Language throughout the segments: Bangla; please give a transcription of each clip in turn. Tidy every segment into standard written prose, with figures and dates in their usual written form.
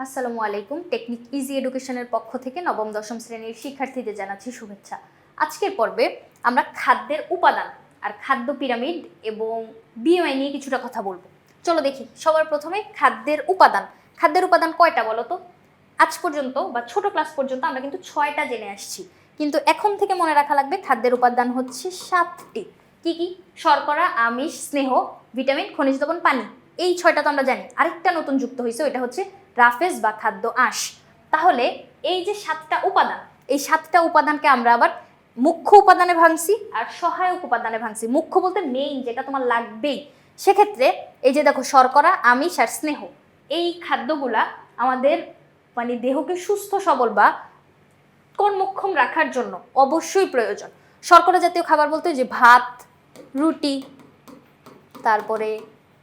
আসসালামু আলাইকুম। টেকনিক ইজি এডুকেশনের পক্ষ থেকে নবম দশম শ্রেণীর শিক্ষার্থীদের জানাচ্ছি শুভেচ্ছা। আজকের পর্বে আমরা খাদ্যের উপাদান আর খাদ্য পিরামিড এবং বিএমআই নিয়ে কিছুটা কথা বলবো। চলো দেখি, সবার প্রথমে খাদ্যের উপাদান। খাদ্যের উপাদান কয়টা বলো তো? আজ পর্যন্ত বা ছোট ক্লাস পর্যন্ত আমরা কিন্তু 6টা জেনে আসছি, কিন্তু এখন থেকে মনে রাখা লাগবে খাদ্যের উপাদান হচ্ছে 7টি। কি কি? শর্করা, আমিষ, স্নেহ, ভিটামিন, খনিজ লবণ, পানি। এই 6টা তো আমরা জানি। আরেকটা নতুন যুক্ত হয়েছে, ওইটা হচ্ছে রাফেজ বা খাদ্য আঁশ। তাহলে এই যে 7টা উপাদান, এই 7টা উপাদানকে আমরা আবার মুখ্য উপাদানে ভাঙছি আর সহায়ক উপাদানে ভাঙছি। মুখ্য বলতে মেইন, যেটা তোমার লাগবেই। সেক্ষেত্রে এই যে দেখো, শর্করা, আমিষ আর স্নেহ, এই খাদ্যগুলা আমাদের মানে দেহকে সুস্থ সবল বা কর্মক্ষম রাখার জন্য অবশ্যই প্রয়োজন। শর্করা জাতীয় খাবার বলতে যে ভাত, রুটি, তারপরে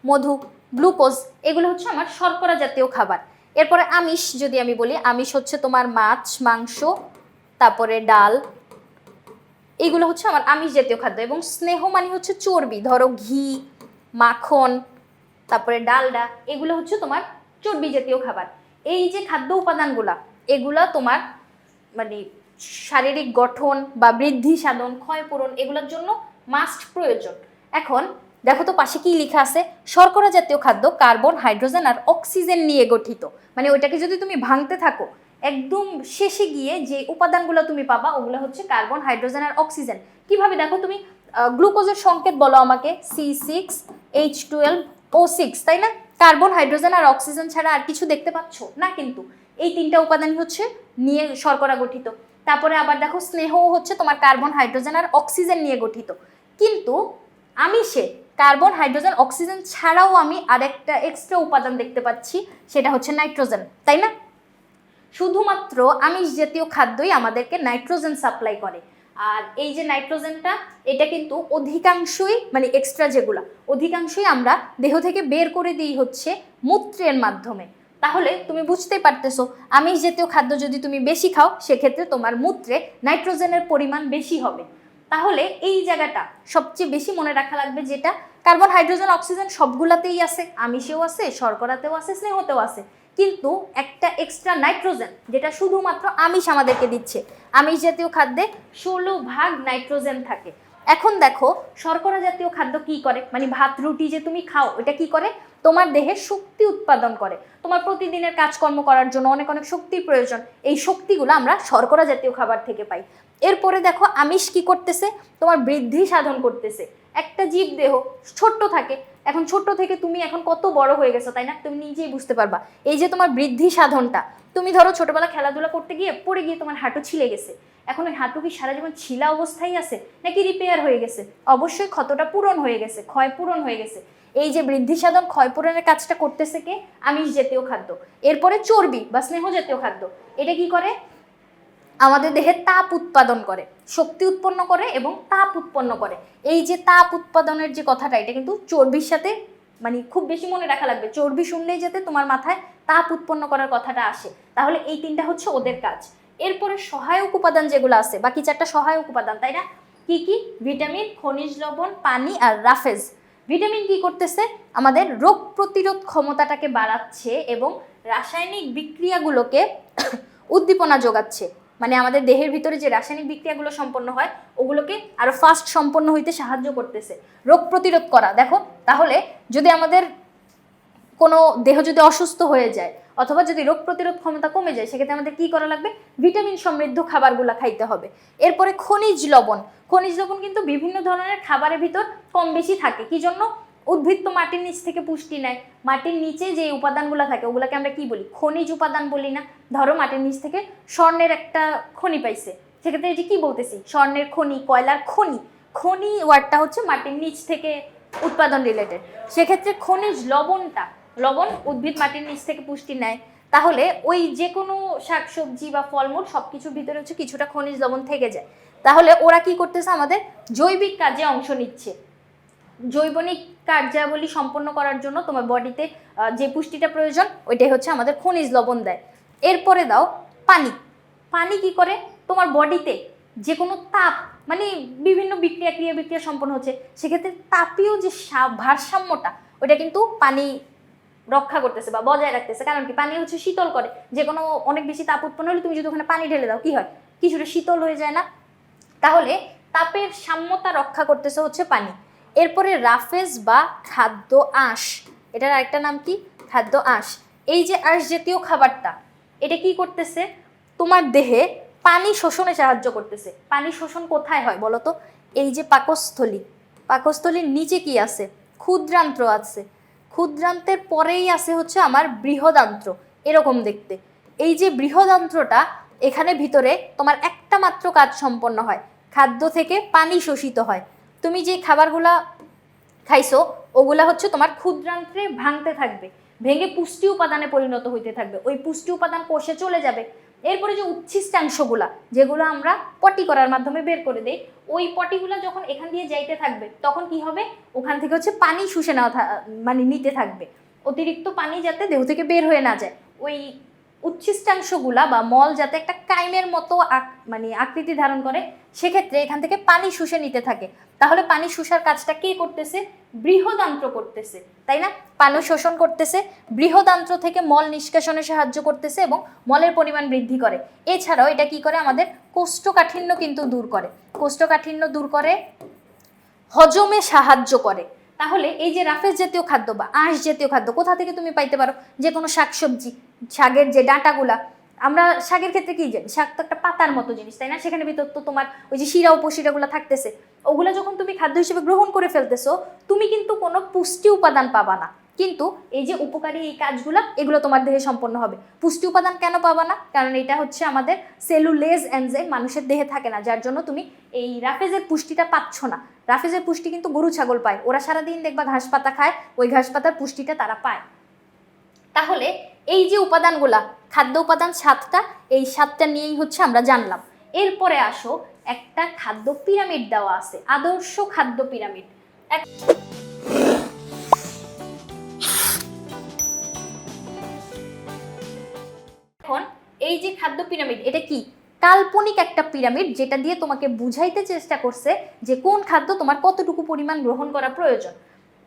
মধু, গ্লুকোজ, এগুলো হচ্ছে আমার শর্করা জাতীয় খাবার। এরপরে আমিষ যদি আমি বলি, আমিষ হচ্ছে তোমার মাছ, মাংস, তারপরে ডাল, এগুলো হচ্ছে আমার আমিষ জাতীয় খাদ্য। এবং স্নেহ মানে হচ্ছে চর্বি, ধরো ঘি, মাখন, তারপরে ডালডা, এগুলো হচ্ছে তোমার চর্বি জাতীয় খাবার। এই যে খাদ্য উপাদানগুলা, এগুলা তোমার মানে শারীরিক গঠন বা বৃদ্ধি সাধন, ক্ষয়পূরণ, এগুলোর জন্য মাস্ট প্রয়োজন। এখন দেখো তো পাশে কি লেখা আছে? শর্করা জাতীয় খাদ্য কার্বন, হাইড্রোজেন আর অক্সিজেন নিয়ে গঠিত। মানে ওইটাকে যদি তুমি ভাঙতে থাকো, একদম শেষে গিয়ে যে উপাদানগুলো তুমি পাবা ওগুলো হচ্ছে কার্বন, হাইড্রোজেন আর অক্সিজেন। কিভাবে? দেখো তুমি গ্লুকোজের সংকেত বলো আমাকে, C6H12O6, তাই না? কার্বন, হাইড্রোজেন আর অক্সিজেন ছাড়া আর কিছু দেখতে পাচ্ছ না, কিন্তু এই 3টা উপাদানই হচ্ছে নিয়ে শর্করা গঠিত। তারপরে আবার দেখো, স্নেহও হচ্ছে তোমার কার্বন, হাইড্রোজেন আর অক্সিজেন নিয়ে গঠিত। কিন্তু আমিষে কার্বন, হাইড্রোজেন, অক্সিজেন ছাড়াও আমি আরেকটা এক্সট্রা উপাদান দেখতে পাচ্ছি, সেটা হচ্ছে নাইট্রোজেন, তাই না? শুধুমাত্র আমিষ জাতীয় খাদ্যই আমাদেরকে নাইট্রোজেন সাপ্লাই করে। আর এই যে নাইট্রোজেনটা, এটা কিন্তু অধিকাংশই মানে এক্সট্রা যেগুলা, অধিকাংশই আমরা দেহ থেকে বের করে দিই হচ্ছে মূত্রের মাধ্যমে। তাহলে তুমি বুঝতেই পারতেছো, আমিষ জাতীয় খাদ্য যদি তুমি বেশি খাও, সেক্ষেত্রে তোমার মূত্রে নাইট্রোজেনের পরিমাণ বেশি হবে। তাহলে এই জায়গাটা সবচেয়ে বেশি মনে রাখা লাগবে, যেটা কার্বন, হাইড্রোজেন, অক্সিজেন সবগুলাতেই আছে, আমিষেও আছে, শর্করাতেও আছে, স্নেহতেও আছে। কিন্তু একটা এক্সট্রা নাইট্রোজেন, যেটা শুধুমাত্র আমিষ আমাদেরকে দিচ্ছে। আমিষ জাতীয় খাদ্যে 16 ভাগ নাইট্রোজেন থাকে। এখন দেখো, শর্করা জাতীয় খাদ্য কি করে, মানে ভাত রুটি যে তুমি খাও, ওটা কি করে? তোমার দেহে শক্তি উৎপাদন করে। তোমার প্রতিদিনের কাজকর্ম করার জন্য অনেক অনেক শক্তির প্রয়োজন। এই শক্তিগুলো আমরা শর্করা জাতীয় খাবার থেকে পাই। এরপরে দেখো, আমিষ কি করতেছে? তোমার বৃদ্ধি সাধন করতেছে। একটা জীব দেহ ছোট্ট থাকে, এখন ছোট্ট থেকে তুমি এখন কত বড় হয়ে গেছো, তাই না? তুমি নিজেই বুঝতে পারবা। এই যে তোমার বৃদ্ধি সাধনটা, তুমি ধরো ছোটবেলা খেলাধুলা করতে গিয়ে পড়ে গিয়ে তোমার হাঁটু ছিলে গেছে। এখন ওই হাঁটু কি সারা জীবন ছিলা অবস্থায় আছে, নাকি রিপেয়ার হয়ে গেছে? অবশ্যই ক্ষতটা পূরণ হয়ে গেছে, ক্ষয় পূরণ হয়ে গেছে। এই যে বৃদ্ধি সাধন, ক্ষয় পূরণের কাজটা করতেছে কে? আমিষ জাতীয় খাদ্য। এরপরে চর্বি বা স্নেহ জাতীয় খাদ্য, এটা কি করে? আমাদের দেহে তাপ উৎপাদন করে, শক্তি উৎপন্ন করে এবং তাপ উৎপন্ন করে। এই যে তাপ উৎপাদনের যে কথাটা, এটা কিন্তু চর্বির সাথে মানে খুব বেশি মনে রাখা লাগবে। চর্বি শুনলেই যাতে তোমার মাথায় তাপ উৎপন্ন করার কথাটা আসে। তাহলে এই 3টা হচ্ছে ওদের কাজ। এরপরে সহায়ক উপাদান যেগুলো আছে, বাকি 4টা সহায়ক উপাদান, তাই না? কি কি? ভিটামিন, খনিজ লবণ, পানি আর রাফেজ। ভিটামিন কি করতেছে? আমাদের রোগ প্রতিরোধ ক্ষমতাটাকে বাড়াচ্ছে এবং রাসায়নিক বিক্রিয়াগুলোকে উদ্দীপনা যোগাচ্ছে। মানে আমাদের দেহের ভিতরে যে রাসায়নিক বিক্রিয়াগুলো সম্পন্ন হয়, ওগুলোকে আরো ফাস্ট সম্পন্ন হইতে সাহায্য করতেছে, রোগ প্রতিরোধ করা। দেখো, তাহলে যদি আমাদের কোনো দেহ যদি অসুস্থ হয়ে যায় অথবা যদি রোগ প্রতিরোধ ক্ষমতা কমে যায়, সেক্ষেত্রে আমাদের কি করা লাগবে? ভিটামিন সমৃদ্ধ খাবারগুলো খাইতে হবে। এরপরে খনিজ লবণ। খনিজ লবণ কিন্তু বিভিন্ন ধরনের খাবারের ভিতর কম বেশি থাকে। কি জন্য? উদ্ভিদ তো মাটির নিচ থেকে পুষ্টি নেয়। মাটির নিচে যে উপাদানগুলো থাকে, ওগুলোকে আমরা কি বলি? খনিজ উপাদান বলি না? ধরো মাটির নিচ থেকে স্বর্ণের একটা খনি পাইছে, সেক্ষেত্রে এই যে কি বলতেছি? স্বর্ণের খনি, কয়লার খনি। খনি ওয়ার্ডটা হচ্ছে মাটির নিচ থেকে উৎপাদন রিলেটেড। সেক্ষেত্রে খনিজ লবণটা, লবণ উদ্ভিদ মাটির নিচ থেকে পুষ্টি নেয়। তাহলে ওই যে কোনো শাকসবজি বা ফলমূল সবকিছুর ভিতরে হচ্ছে কিছুটা খনিজ লবণ থেকে যায়। তাহলে ওরা কি করতেছে? আমাদের জৈবিক কাজে অংশ নিচ্ছে। জৈবনিক কার্যাবলী সম্পন্ন করার জন্য তোমার বডিতে যে পুষ্টিটা প্রয়োজন, ওইটাই হচ্ছে আমাদের খনিজ লবণ দেয়। এরপরে দাও পানি। পানি কি করে? তোমার বডিতে যে কোনো তাপ মানে বিভিন্ন বিক্রিয়া সম্পন্ন হচ্ছে, সেক্ষেত্রে তাপীয় যে ভারসাম্যটা, ওইটা কিন্তু পানি রক্ষা করতেছে বা বজায় রাখতেছে। কারণ কি, পানি হচ্ছে শীতল করে, যে কোনো অনেক বেশি তাপ উৎপন্ন হলে তুমি যদি ওখানে পানি ঢেলে দাও কি হয়, কিছুটা শীতল হয়ে যায় না? তাহলে তাপের সাম্যতা রক্ষা করতেছে হচ্ছে পানি। এরপরে রাফেজ বা খাদ্য আঁশ, এটার আরেকটা নাম কি, খাদ্য আঁশ। এই যে আঁশ জাতীয় খাবারটা, এটা কি করতেছে, তোমার দেহে পানি শোষণে সাহায্য করতেছে। পানি শোষণ কোথায় হয় বলো তো? এই যে পাকস্থলী, পাকস্থলীর নিচে কি আছে, ক্ষুদ্রান্ত্র আছে। ক্ষুদ্রান্তের পরেই আছে হচ্ছে আমার বৃহদান্ত্র, এরকম দেখতে। এই যে বৃহদান্ত্রটা, এখানে ভিতরে তোমার একটা মাত্র কাজ সম্পন্ন হয়, খাদ্য থেকে পানি শোষিত হয়। তুমি যে খাবারগুলা খাইছো ওগুলা হচ্ছে তোমার ক্ষুদ্রান্ত্রে ভাঙতে থাকবে, ভেঙে পুষ্টি উপাদানে পরিণত হইতে থাকবে। ওই পুষ্টি উপাদান কোষে চলে যাবে। এরপরে যে উচ্ছিষ্টাংশগুলা, যেগুলো আমরা পটি করার মাধ্যমে বের করে দেই, ওই পটিগুলা যখন এখান দিয়ে যাইতে থাকবে তখন কি হবে, ওখান থেকে হচ্ছে পানি শুষে নেওয়া মানে নিতে থাকবে। অতিরিক্ত পানি যাতে দেহ থেকে বের হয়ে না যায়, ওই উচ্ছিষ্টাংশগুলা বা মল যাতে একটা কাইমের মতো মানে আকৃতি ধারণ করে, সেক্ষেত্রে এখান থেকে পানি শুষে নিতে থাকে। তাহলে পানি শুষার কাজটা কে করতেছে? বৃহদান্ত্র করতেছে, তাই না? পানি শোষণ করতেছে, বৃহদান্ত্র থেকে মল নিষ্কাশনে সাহায্য করতেছে এবং মলের পরিমাণ বৃদ্ধি করে। এছাড়াও এটা কি করে, আমাদের কোষ্ঠকাঠিন্য কিন্তু দূর করে, কোষ্ঠকাঠিন্য দূর করে, হজমে সাহায্য করে। তাহলে এই যে রাফেজ জাতীয় খাদ্য বা আঁশ জাতীয় খাদ্য কোথা থেকে তুমি পাইতে পারো? যে কোনো শাকসবজি, শাকের যে ডাঁটাগুলা, আমরা শাকের ক্ষেত্রে কি জানি, শাক তো একটা পাতার মতো জিনিস, তাই না? সেখানে ভিতর তো তোমার ওই যে শিরা উপশিরাগুলো থাকতেছে, ওগুলা যখন তুমি খাদ্য হিসেবে গ্রহণ করে ফেলতেছো, তুমি কিন্তু কোনো পুষ্টি উপাদান পাবা না। কিন্তু এই যে উপকারী এই কাজগুলা, এগুলো তোমার দেহে সম্পন্ন হবে। পুষ্টি উপাদান কেন পাবা না? কারণ এটা হচ্ছে আমাদের সেলুলেজ এনজাইম, মানুষের দেহে থাকে না, যার জন্য তুমি এই রাফেজের পুষ্টিটা পাচ্ছ না। রাফেজের পুষ্টি কিন্তু গরু ছাগল পায়, ওরা সারাদিন দেখবা ঘাস পাতা খায়, ওই ঘাস পাতার পুষ্টিটা তারা পায়। তাহলে এই যে উপাদানগুলা, খাদ্য উপাদান 7টা, এই 7টা নিয়েই হচ্ছে আমরা জানলাম। এরপরে আসো, একটা খাদ্য পিরামিড দেওয়া আছে, আদর্শ খাদ্য পিরামিড। এখন এই যে খাদ্য পিরামিড, এটা কি কাল্পনিক একটা পিরামিড, যেটা দিয়ে তোমাকে বুঝাইতে চেষ্টা করছে যে কোন খাদ্য তোমার কতটুকু পরিমাণ গ্রহণ করা প্রয়োজন।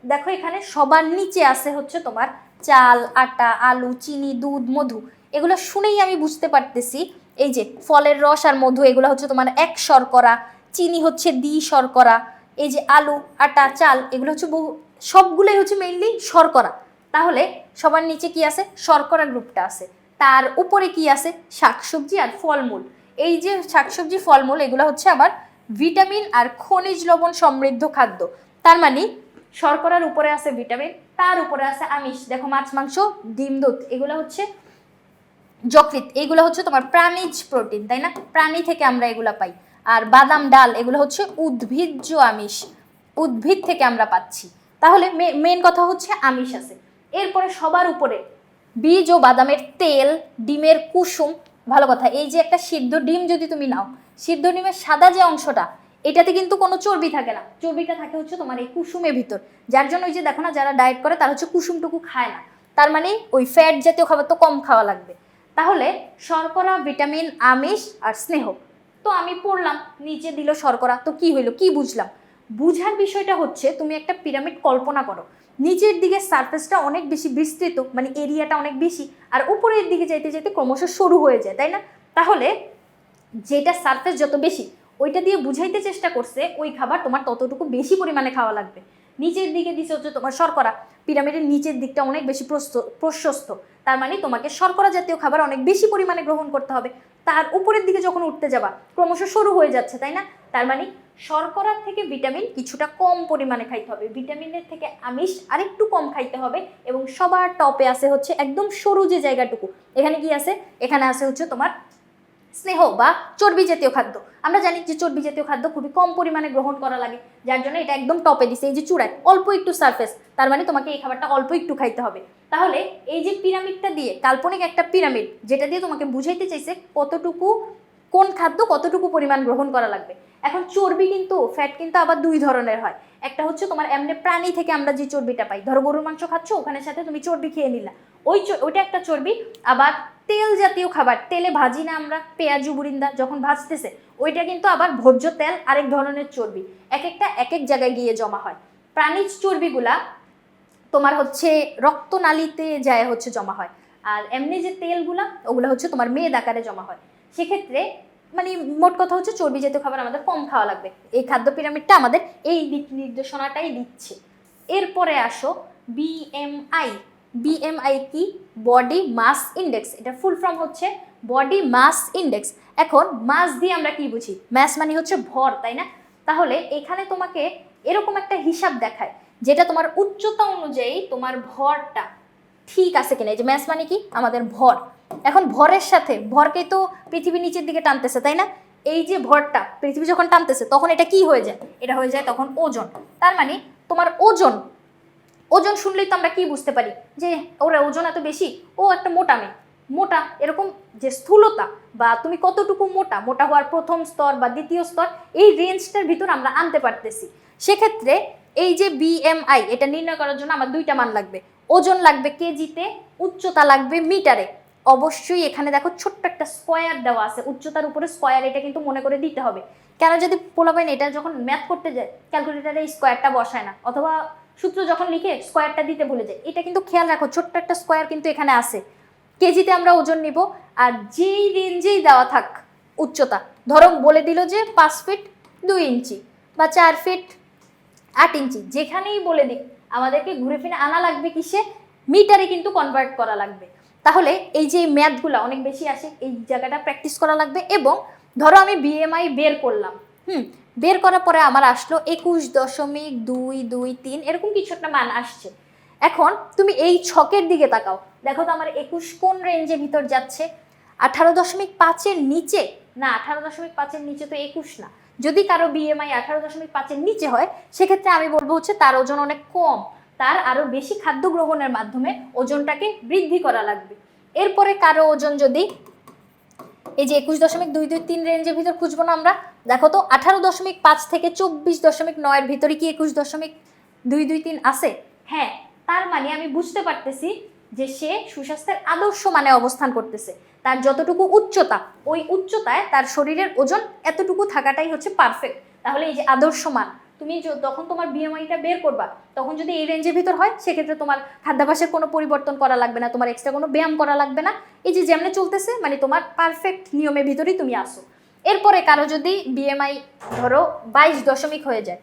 দেখো এখানে সবার নিচে আছে হচ্ছে তোমার চাল, আটা, আলু, চিনি, দুধ, মধু। এগুলো শুনেই আমি বুঝতে পারতেছি, এই যে ফলের রস আর মধু, এগুলো হচ্ছে তোমার 1 শর্করা, চিনি হচ্ছে 2 শর্করা, এই যে আলু, আটা, চাল, এগুলো হচ্ছে সবগুলোই হচ্ছে মেইনলি শর্করা। তাহলে সবার নিচে কি আছে? শর্করা গ্রুপটা আছে। তার উপরে কি আছে? শাকসবজি আর ফলমূল। এই যে শাকসবজি, ফলমূল, এগুলো হচ্ছে আবার ভিটামিন আর খনিজ লবণ সমৃদ্ধ খাদ্য। তার মানে শর্করার উপরে আছে ভিটামিন, তার উপরে আছে আমিষ। দেখো মাছ, মাংস, ডিম, দুধ, এগুলো হচ্ছে যকৃৎ, এগুলো হচ্ছে তোমার প্রাণীজ প্রোটিন, তাই না? প্রাণী থেকে আমরা এগুলা পাই। আর বাদাম, ডাল, এগুলো হচ্ছে উদ্ভিজ্জ আমিষ, উদ্ভিদ থেকে আমরা পাচ্ছি। তাহলে মেন কথা হচ্ছে আমিষ আছে। এরপরে সবার উপরে বীজ ও বাদামের তেল, ডিমের কুসুম। ভালো কথা, এই যে একটা সিদ্ধ ডিম যদি তুমি নাও, সিদ্ধ ডিমের সাদা যে অংশটা, এটাতে কিন্তু কোনো চর্বি থাকে না, চর্বিটা থাকে হচ্ছে তোমার এই কুসুমের ভিতর। যার জন্য ওই যে দেখো না, যারা ডায়েট করে তারা হচ্ছে কুসুমটুকু খায় না। তার মানে ওই ফ্যাট জাতীয় খাবার তো কম খাওয়া লাগবে। তাহলে শর্করা, ভিটামিন, আমিষ আর স্নেহ। তো আমি পড়লাম, নিচে দিল শর্করা, তো কি হইলো, কি বুঝলাম? বুঝার বিষয়টা হচ্ছে, তুমি একটা পিরামিড কল্পনা করো, নিচের দিকে সারফেসটা অনেক বেশি বিস্তৃত, মানে এরিয়াটা অনেক বেশি, আর উপরের দিকে যাইতে যাইতে ক্রমশ সরু হয়ে যায়, তাই না? তাহলে যেটা সারফেস যত বেশি, ওইটা দিয়ে বুঝাইতে চেষ্টা করছে ওই খাবার তোমার ততটুকু বেশি পরিমাণে খাওয়া লাগবে। নিচের দিকে দিচ্ছে হচ্ছে তোমার শর্করা, পিরামিডের নিচের দিকটা অনেক বেশি প্রশস্ত, তার মানে তোমাকে শর্করা জাতীয় খাবার অনেক বেশি পরিমাণে গ্রহণ করতে হবে। তার উপরের দিকে যখন উঠতে যাবা ক্রমশ সরু হয়ে যাচ্ছে, তাই না? তার মানে শর্করার থেকে ভিটামিন কিছুটা কম পরিমাণে খাইতে হবে, ভিটামিনের থেকে আমিষ আরেকটু কম খাইতে হবে, এবং সবার টপে আছে হচ্ছে একদম সরু যে জায়গাটুকু, এখানে কি আছে? এখানে আছে হচ্ছে তোমার স্নেহ বা চর্বি জাতীয় খাদ্য। আমরা জানি যে চর্বি জাতীয় খাদ্য খুবই কম পরিমাণে গ্রহণ করা লাগে, যার জন্য এটা একদম টপে দিছে, এই যে চূড়ায় অল্প একটু সারফেস, তার মানে তোমাকে এই খাবারটা অল্প একটু খাইতে হবে। তাহলে এই যে পিরামিডটা দিয়ে, কাল্পনিক একটা পিরামিড, যেটা দিয়ে তোমাকে বুঝাইতে চাইছে কতটুকু কোন খাদ্য কতটুকু পরিমাণ গ্রহণ করা লাগবে। এখন চর্বি কিন্তু, ফ্যাট কিন্তু আবার 2 ধরনের হয়। একটা হচ্ছে তোমার এমনি প্রাণী থেকে আমরা যে চর্বিটা পাই, ধরো গরুর মাংস খাচ্ছ, ওখানে সাথে তুমি চর্বি খেয়ে নিলা, ওইটা একটা চর্বি। আবার তেল জাতীয় খাবার, তেলে ভাজি না আমরা, পেঁয়াজু বুরিন্দা যখন ভাজতেছে, ওইটা কিন্তু আবার ভোজ্য তেল, আরেক ধরনের চর্বি। এক একটা এক এক জায়গায় গিয়ে জমা হয়। প্রাণীজ চর্বিগুলা তোমার হচ্ছে রক্তনালীতে যায় হচ্ছে জমা হয়, আর এমনি যে তেলগুলা ওগুলো হচ্ছে তোমার মেদ আকারে জমা হয়। সেক্ষেত্রে মানে মোট কথা হচ্ছে চর্বি জাতীয় খাবার আমাদের কম খাওয়া লাগবে। এই খাদ্য পিরামিডটা আমাদের এই দিক নির্দেশনাটাই দিচ্ছে। এরপরে আসো বিএমআই। বিএমআই কি? Body mass index. এটা ফুল ফর্ম হচ্ছে বডি মাস ইন্ডেক্স। এখন মাস দিয়ে আমরা কি বুঝি? মাস মানে হচ্ছে ভর, তাই না? তাহলে এখানে তোমাকে এরকম একটা হিসাব দেখায় যেটা তোমার উচ্চতা অনুযায়ী তোমার ভরটা ঠিক আছে কিনা। এই যে ম্যাস মানে কি? আমাদের ভর। এখন ভরের সাথে ভরকেই তো পৃথিবী নিচের দিকে টানতেছে, তাই না? এই যে ভরটা পৃথিবী যখন টানতেছে তখন এটা কি হয়ে যায়? এটা হয়ে যায় তখন ওজন। তার মানে তোমার ওজন, ওজন শুনলেই তো আমরা কি বুঝতে পারি যে ওরা ওজন এত বেশি, ও একটা মোটা মেয়ে। মোটা এরকম যে স্থূলতা বা তুমি কতটুকু মোটা, মোটা হওয়ার প্রথম স্তর বা দ্বিতীয় স্তর, এই রেঞ্জটার ভিতর আমরা আনতে পারতেছি। সেক্ষেত্রে এই যে বিএমআই, এটা নির্ণয় করার জন্য আমার দুইটা মান লাগবে। ওজন লাগবে কেজিতে, উচ্চতা লাগবে মিটারে। অবশ্যই এখানে দেখো ছোট্ট একটা স্কোয়ার দেওয়া আছে, উচ্চতার উপরে স্কোয়ার, এটা কিন্তু মনে করে দিতে হবে। কেন? যদি পোলাপাইন এটা যখন ম্যাথ করতে যায় ক্যালকুলেটারে স্কোয়ারটা বসায় না, অথবা সূত্র যখন লিখে স্কোয়ারটা দিতে ভুলে যায়। এটা কিন্তু খেয়াল রাখো, ছোট্ট একটা স্কোয়ার কিন্তু এখানে আছে। কেজিতে আমরা ওজন নিব, আর যেই রেঞ্জেই দেওয়া থাক উচ্চতা, ধরো বলে দিল যে 5 ফিট 2 ইঞ্চি বা 4 ফিট 8 ইঞ্চি, যেখানেই বলে দিক আমাদেরকে ঘুরে ফিরে আনা লাগবে কিসে? মিটারে কিন্তু কনভার্ট করা লাগবে। তাহলে এই যে ম্যাথগুলো অনেক বেশি আসে, এই জায়গাটা প্র্যাকটিস করা লাগবে। এবং ধরো আমি বিএমআই বের করলাম, বের করার পরে আমার আসলো 21.223 এরকম কিছু একটা মান আসছে। এখন তুমি এই ছকের দিকে তাকাও, দেখো তো আমার 21 কোন রেঞ্জের ভিতর যাচ্ছে? 18.5-এর নিচে না, 18.5-এর নিচে তো 21 না। যদি কারো বিএমআই 18.5-এর নিচে হয় সেক্ষেত্রে আমি বলবো হচ্ছে তার ওজন অনেক কম, তার আরো বেশি খাদ্য গ্রহণের মাধ্যমে ওজনটাকে বৃদ্ধি করা লাগবে। এরপরে কারো ওজন যদি এই যে 21.223 রেঞ্জের ভিতর খুঁজবো না আমরা, দেখো তো 18.5 থেকে 24.9-এর ভিতরে কি 21.223 আছে? হ্যাঁ, তার মানে আমি বুঝতে পারতেছি যে সে সুস্বাস্থ্যের আদর্শ মানে অবস্থান করতেছে। তার যতটুকু উচ্চতা, ওই উচ্চতায় তার শরীরের ওজন এতটুকু থাকাটাই হচ্ছে পারফেক্ট। তাহলে এই যে আদর্শ মান, তুমি যখন তোমার বিএমআইটা বের করবা তখন যদি এই রেঞ্জের ভিতর হয় সেক্ষেত্রে তোমার খাদ্যাভ্যাসের কোনো পরিবর্তন করা লাগবে না, তোমার এক্সট্রা কোনো ব্যায়াম করা লাগবে না। এই যে যেমনে চলতেছে মানে তোমার পারফেক্ট নিয়মের ভিতরেই তুমি আসো। এরপরে কারো যদি বিএমআই ধরো 22 হয়ে যায়,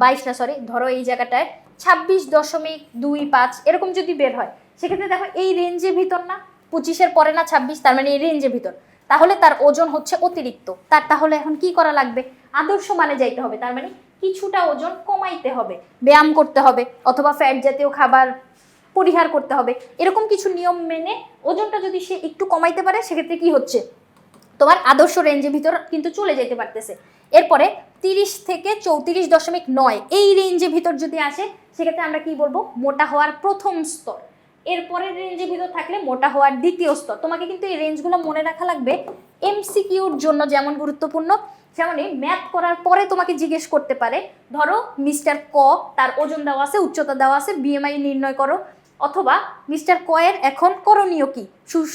22 না সরি, ধরো এই জায়গাটায় 26.25 এরকম যদি বের হয় সেক্ষেত্রে দেখো এই রেঞ্জের ভিতর না, 25-এর পরে না 26, তার মানে এই রেঞ্জের ভিতর, তাহলে তার ওজন হচ্ছে অতিরিক্ত। তাহলে এখন কি করা লাগবে? আদর্শ মানে যাইতে হবে, তার মানে কিছুটা ওজন কমাইতে হবে, ব্যায়াম করতে হবে, অথবা ফ্যাট জাতীয় খাবার পরিহার করতে হবে। এরকম কিছু নিয়ম মেনে ওজনটা যদি সে একটু কমাইতে পারে সেক্ষেত্রে কি হচ্ছে? তোমার আদর্শ রেঞ্জের ভিতর কিন্তু চলে যেতে পারতেছে। এরপরে 30 থেকে 34.9 এই রেঞ্জের ভিতর যদি আসে সেক্ষেত্রে আমরা কি বলবো? মোটা হওয়ার প্রথম স্তর। এরপরের রেঞ্জের ভিতর থাকলে মোটা হওয়ার দ্বিতীয় স্তর। তোমাকে কিন্তু এই রেঞ্জগুলো মনে রাখা লাগবে, এমসিকিউর জন্য যেমন গুরুত্বপূর্ণ, যেমনই ম্যাথ করার পরে তোমাকে জিজ্ঞেস করতে পারে, ধরো মিস্টার ক, তার ওজন দেওয়া আছে, উচ্চতা দেওয়া আছে, বিএমআই নির্ণয় করো, অথবা মিস্টার ক এর এখন করণীয় কি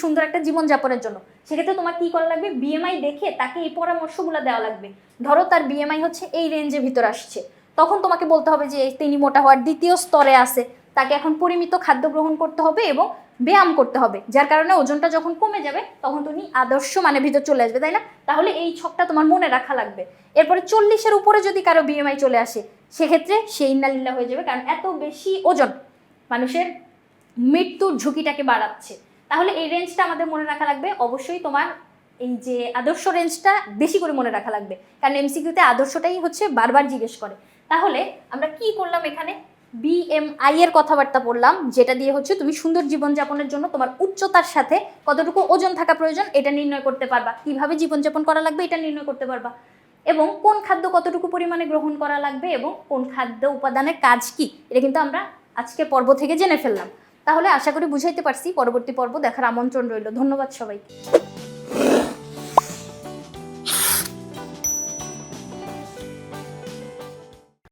সুন্দর একটা জীবনযাপনের জন্য। সেক্ষেত্রে তোমার কি করা লাগবে? বিএমআই দেখে তাকে এই পরামর্শগুলো দেওয়া লাগবে। ধরো তার বিএমআই হচ্ছে এই রেঞ্জের ভিতর আসছে, তখন তোমাকে বলতে হবে যে তিনি মোটা হওয়ার দ্বিতীয় স্তরে আছে, তাকে এখন পরিমিত খাদ্য গ্রহণ করতে হবে এবং ব্যায়াম করতে হবে, যার কারণে ওজনটা যখন কমে যাবে তখন তুমি আদর্শ মানে ভিতর চলে আসবে, তাই না? তাহলে এই ছকটা তোমার মনে রাখা লাগবে। এরপরে 40-এর উপরে যদি কারো বিএমআই চলে আসে সেক্ষেত্রে সে ইন্নালিল্লাহ হয়ে যাবে, কারণ এত বেশি ওজন মানুষের মৃত্যুর ঝুঁকিটাকে বাড়াচ্ছে। তাহলে এই রেঞ্জটা আমাদের মনে রাখা লাগবে। অবশ্যই তোমার এই যে আদর্শ রেঞ্জটা বেশি করে মনে রাখা লাগবে, কারণ এমসিকিউতে আদর্শটাই হচ্ছে বারবার জিজ্ঞেস করে। তাহলে আমরা কি করলাম? এখানে বিএমআই এর কথাবার্তা বললাম, যেটা দিয়ে হচ্ছে তুমি সুন্দর জীবনযাপনের জন্য তোমার উচ্চতার সাথে কতটুকু ওজন থাকা প্রয়োজন এটা নির্ণয় করতে পারবা, কিভাবে জীবনযাপন করা লাগবে এটা নির্ণয় করতে পারবা, এবং কোন খাদ্য কতটুকু পরিমাণে গ্রহণ করা লাগবে এবং কোন খাদ্য উপাদানের কাজ কি, এটা কিন্তু আমরা আজকের পর্ব থেকে জেনে ফেললাম। তাহলে আশা করি বুঝাইতে পারছি। পরবর্তী পর্ব দেখার আমন্ত্রণ রইল। ধন্যবাদ সবাইকে।